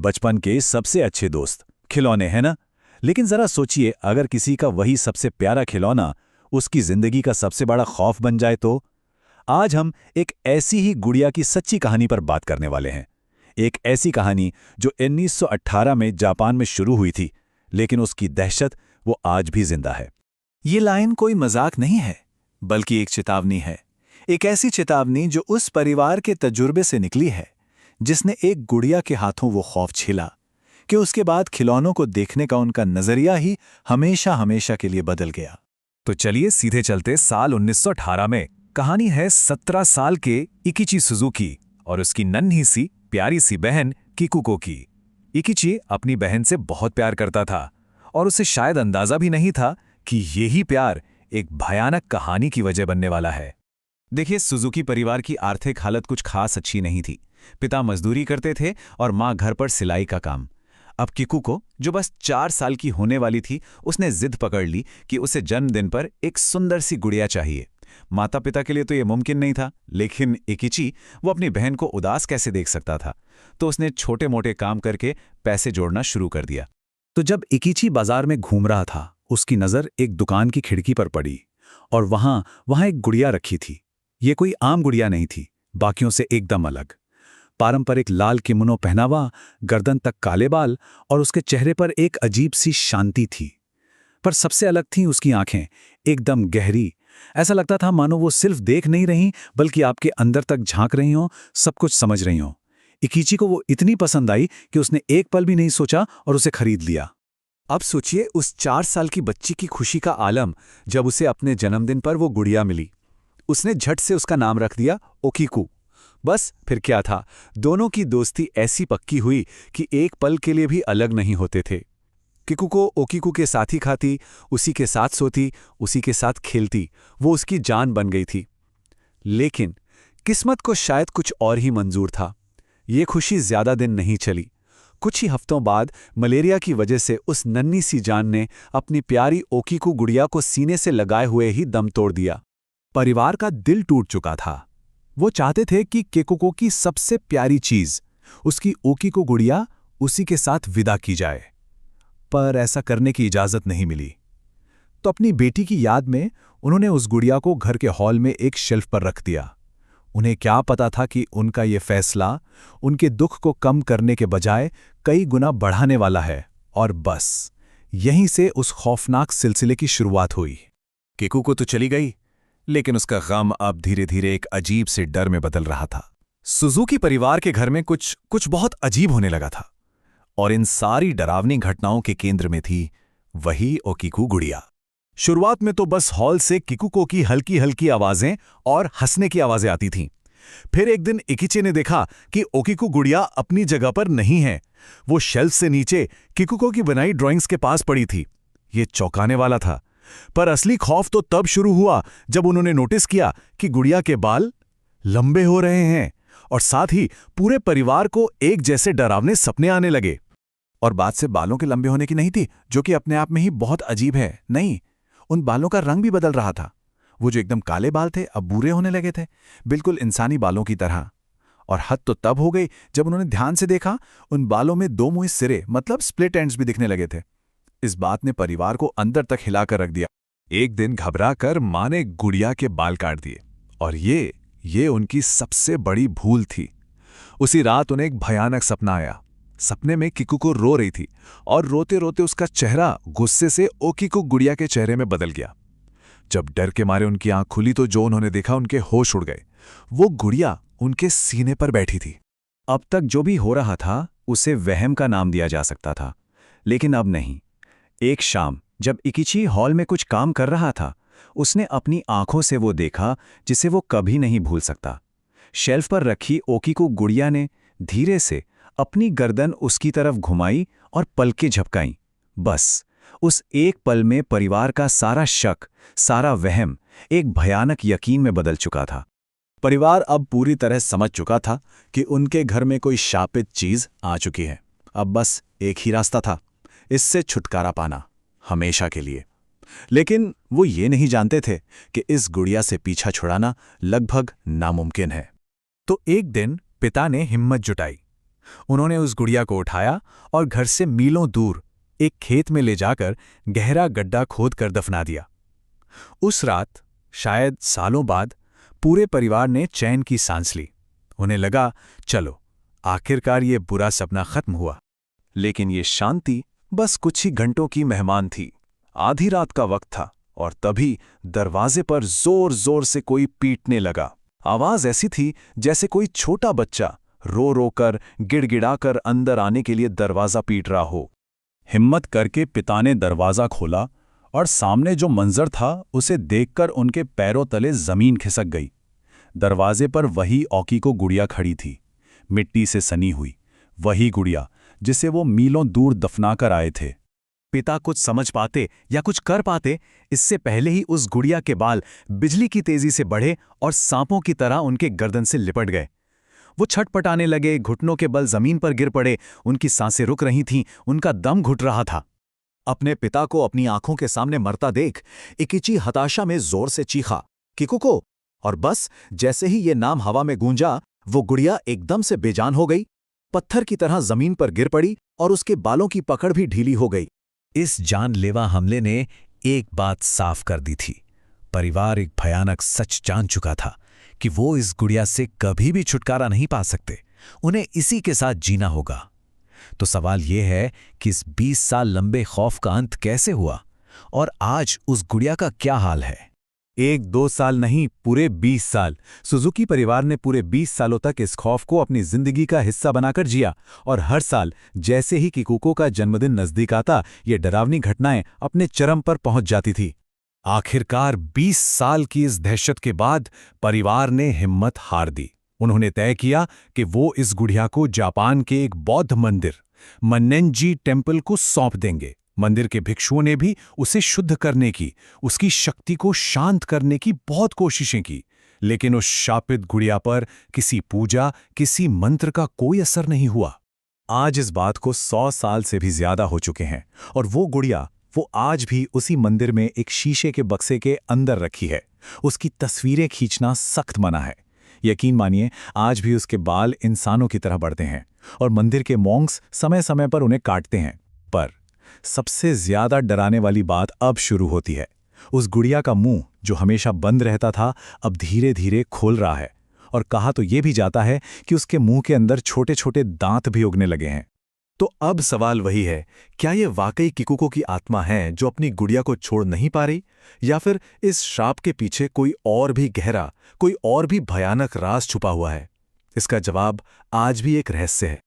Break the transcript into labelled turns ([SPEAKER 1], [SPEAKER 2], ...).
[SPEAKER 1] बचपन के सबसे अच्छे दोस्त खिलौने, है ना? लेकिन जरा सोचिए, अगर किसी का वही सबसे प्यारा खिलौना उसकी जिंदगी का सबसे बड़ा खौफ बन जाए तो? आज हम एक ऐसी ही गुड़िया की सच्ची कहानी पर बात करने वाले हैं। एक ऐसी कहानी जो 1918 में जापान में शुरू हुई थी, लेकिन उसकी दहशत वो आज भी जिंदा है।
[SPEAKER 2] ये लाइन कोई मजाक नहीं है, बल्कि एक चेतावनी है। एक ऐसी चेतावनी जो उस परिवार के तजुर्बे से निकली है, जिसने एक गुड़िया के हाथों वो खौफ झेला कि उसके बाद खिलौनों को देखने का उनका नजरिया ही हमेशा हमेशा के लिए बदल गया।
[SPEAKER 3] तो चलिए सीधे चलते साल 1918 में। कहानी है 17 साल के इकिची सुजुकी और उसकी नन्ही सी प्यारी सी बहन किकुको की। इकिची अपनी बहन से बहुत प्यार करता था और उसे शायद अंदाजा भी नहीं था कि यही प्यार एक भयानक कहानी की वजह बनने वाला है। देखिए, सुजुकी परिवार की आर्थिक हालत कुछ खास अच्छी नहीं थी। पिता मजदूरी करते थे और माँ घर पर सिलाई का काम। अब किकुको, जो बस 4 साल की होने वाली थी, उसने जिद पकड़ ली कि उसे जन्मदिन पर एक सुंदर सी गुड़िया चाहिए। माता पिता के लिए तो यह मुमकिन नहीं था, लेकिन इकिची वो अपनी बहन को उदास कैसे देख सकता था, तो उसने छोटे मोटे काम करके पैसे जोड़ना शुरू कर दिया।
[SPEAKER 2] तो जब इकिची बाजार में घूम रहा था, उसकी नज़र एक दुकान की खिड़की पर पड़ी और वहां एक गुड़िया रखी थी। ये कोई आम गुड़िया नहीं थी, बाकियों से एकदम अलग। पारंपरिक लाल किमोनो पहनावा, गर्दन तक काले बाल और उसके चेहरे पर एक अजीब सी शांति थी। पर सबसे अलग थीं उसकी आंखें, एकदम गहरी। ऐसा लगता था मानो वो सिर्फ देख नहीं रही, बल्कि आपके अंदर तक झांक रही हों, सब कुछ समझ रही हों। इकिची को वो इतनी पसंद आई कि उसने एक पल भी नहीं सोचा और उसे खरीद लिया।
[SPEAKER 3] अब सोचिए उस 4 साल की बच्ची की खुशी का आलम जब उसे अपने जन्मदिन पर वो गुड़िया मिली। उसने झट से उसका नाम रख दिया ओकीकू। बस फिर क्या था, दोनों की दोस्ती ऐसी पक्की हुई कि एक पल के लिए भी अलग नहीं होते थे। किकुको ओकीकू के साथ ही खाती, उसी के साथ सोती, उसी के साथ खेलती। वो उसकी जान बन गई थी। लेकिन किस्मत को शायद कुछ और ही मंजूर था। ये खुशी ज्यादा दिन नहीं चली। कुछ ही हफ्तों बाद मलेरिया की वजह से उस नन्ही सी जान ने अपनी प्यारी ओकीकू गुड़िया को सीने से लगाए हुए ही दम तोड़ दिया। परिवार का दिल टूट चुका था। वो चाहते थे कि किकुको की सबसे प्यारी चीज, उसकी ओकीकू गुड़िया, उसी के साथ विदा की जाए, पर ऐसा करने की इजाजत नहीं मिली। तो अपनी बेटी की याद में उन्होंने उस गुड़िया को घर के हॉल में एक शेल्फ पर रख दिया। उन्हें क्या पता था कि उनका ये फैसला उनके दुख को कम करने के बजाय कई गुना बढ़ाने वाला है। और बस यहीं से उस खौफनाक सिलसिले की शुरुआत हुई। किकुको तो चली गई, लेकिन उसका गम अब धीरे धीरे एक अजीब से डर में बदल रहा था। सुजुकी परिवार के घर में कुछ बहुत अजीब होने लगा था, और इन सारी डरावनी घटनाओं के केंद्र में थी वही ओकीकू गुड़िया। शुरुआत में तो बस हॉल से किकुको की हल्की हल्की आवाजें और हंसने की आवाजें आती थीं। फिर एक दिन इकिची ने देखा कि ओकीकू गुड़िया अपनी जगह पर नहीं है। वो शेल्फ से नीचे किकुको की बनाई ड्राइंग्स के पास पड़ी थी। ये चौंकाने वाला था। पर असली खौफ तो तब शुरू हुआ जब उन्होंने नोटिस किया कि गुड़िया के बाल लंबे हो रहे हैं और साथ ही पूरे परिवार को एक जैसे डरावने सपने आने लगे। और बात से बालों के लंबे होने की नहीं थी, जो कि अपने आप में ही बहुत अजीब है। नहीं, उन बालों का रंग भी बदल रहा था। वो जो एकदम काले बाल थे अब भूरे होने लगे थे, बिल्कुल इंसानी बालों की तरह। और हद तो तब हो गई जब उन्होंने ध्यान से देखा, उन बालों में 2 मुंह सिरे, मतलब स्प्लिट एंड्स भी दिखने लगे थे। इस बात ने परिवार को अंदर तक हिलाकर रख दिया। एक दिन घबराकर मां ने गुड़िया के बाल काट दिए, और ये उनकी सबसे बड़ी भूल थी। उसी रात उन्हें एक भयानक सपना आया। सपने में किकुको रो रही थी और रोते रोते उसका चेहरा गुस्से से ओकीकू गुड़िया के चेहरे में बदल गया। जब डर के मारे उनकी आंख खुली तो जो उन्होंने देखा, उनके होश उड़ गए। वो गुड़िया उनके सीने पर बैठी थी। अब तक जो भी हो रहा था उसे वहम का नाम दिया जा सकता था, लेकिन अब नहीं। एक शाम जब इकिची हॉल में कुछ काम कर रहा था, उसने अपनी आंखों से वो देखा जिसे वो कभी नहीं भूल सकता। शेल्फ पर रखी ओकीकू गुड़िया ने धीरे से अपनी गर्दन उसकी तरफ घुमाई और पलकें झपकाईं। बस उस एक पल में परिवार का सारा शक, सारा वहम एक भयानक यकीन में बदल चुका था। परिवार अब पूरी तरह समझ चुका था कि उनके घर में कोई शापित चीज आ चुकी है। अब बस एक ही रास्ता था, इससे छुटकारा पाना, हमेशा के लिए। लेकिन वो ये नहीं जानते थे कि इस गुड़िया से पीछा छुड़ाना लगभग नामुमकिन है। तो एक दिन पिता ने हिम्मत जुटाई। उन्होंने उस गुड़िया को उठाया और घर से मीलों दूर एक खेत में ले जाकर गहरा गड्ढा खोद कर दफना दिया। उस रात, शायद सालों बाद, पूरे परिवार ने चैन की सांस ली। उन्हें लगा, चलो आखिरकार ये बुरा सपना खत्म हुआ। लेकिन ये शांति बस कुछ ही घंटों की मेहमान थी। आधी रात का वक्त था और तभी दरवाजे पर जोर जोर से कोई पीटने लगा। आवाज ऐसी थी जैसे कोई छोटा बच्चा रो रो कर गिड़गिड़ाकर अंदर आने के लिए दरवाजा पीट रहा हो।
[SPEAKER 1] हिम्मत करके पिता ने दरवाज़ा खोला और सामने जो मंजर था उसे देखकर उनके पैरों तले जमीन खिसक गई। दरवाजे पर वही ओकीको गुड़िया खड़ी थी, मिट्टी से सनी हुई, वही गुड़िया जिसे वो मीलों दूर दफना कर आए थे।
[SPEAKER 3] पिता कुछ समझ पाते या कुछ कर पाते, इससे पहले ही उस गुड़िया के बाल बिजली की तेजी से बढ़े और सांपों की तरह उनके गर्दन से लिपट गए। वो छटपटाने लगे, घुटनों के बल जमीन पर गिर पड़े, उनकी सांसें रुक रही थीं, उनका दम घुट रहा था। अपने पिता को अपनी आंखों के सामने मरता देख इकिची हताशा में जोर से चीखा, किकुको। और बस जैसे ही ये नाम हवा में गूंजा, वो गुड़िया एकदम से बेजान हो गई, पत्थर की तरह जमीन पर गिर पड़ी और उसके बालों की पकड़ भी ढीली हो गई।
[SPEAKER 2] इस जानलेवा हमले ने एक बात साफ कर दी थी। परिवार एक भयानक सच जान चुका था कि वो इस गुड़िया से कभी भी छुटकारा नहीं पा सकते। उन्हें इसी के साथ जीना होगा। तो सवाल ये है कि इस 20 साल लंबे खौफ का अंत कैसे हुआ और आज उस गुड़िया का क्या हाल है?
[SPEAKER 3] 1-2 साल नहीं, पूरे 20 साल। सुजुकी परिवार ने पूरे 20 सालों तक इस खौफ को अपनी जिंदगी का हिस्सा बनाकर जिया और हर साल जैसे ही किकुको का जन्मदिन नजदीक आता, ये डरावनी घटनाएं अपने चरम पर पहुंच जाती थी। आखिरकार 20 साल की इस दहशत के बाद परिवार ने हिम्मत हार दी। उन्होंने तय किया कि वो इस गुड़िया को जापान के एक बौद्ध मंदिर मन्नेंजी टेम्पल को सौंप देंगे। मंदिर के भिक्षुओं ने भी उसे शुद्ध करने की, उसकी शक्ति को शांत करने की बहुत कोशिशें की, लेकिन उस शापित गुड़िया पर किसी पूजा, किसी मंत्र का कोई असर नहीं हुआ।
[SPEAKER 1] आज इस बात को 100 साल से भी ज्यादा हो चुके हैं और वो गुड़िया वो आज भी उसी मंदिर में एक शीशे के बक्से के अंदर रखी है। उसकी तस्वीरें खींचना सख्त मना है। यकीन मानिए, आज भी उसके बाल इंसानों की तरह बढ़ते हैं और मंदिर के मॉन्क्स समय समय पर उन्हें काटते हैं। पर सबसे ज्यादा डराने वाली बात अब शुरू होती है। उस गुड़िया का मुंह जो हमेशा बंद रहता था, अब धीरे धीरे खोल रहा है और कहा तो ये भी जाता है कि उसके मुंह के अंदर छोटे छोटे दांत भी उगने लगे हैं। तो अब सवाल वही है, क्या ये वाकई किकुको की आत्मा है जो अपनी गुड़िया को छोड़ नहीं पा रही, या फिर इस श्राप के पीछे कोई और भी गहरा, कोई और भी भयानक राज छुपा हुआ है? इसका जवाब आज भी एक रहस्य है।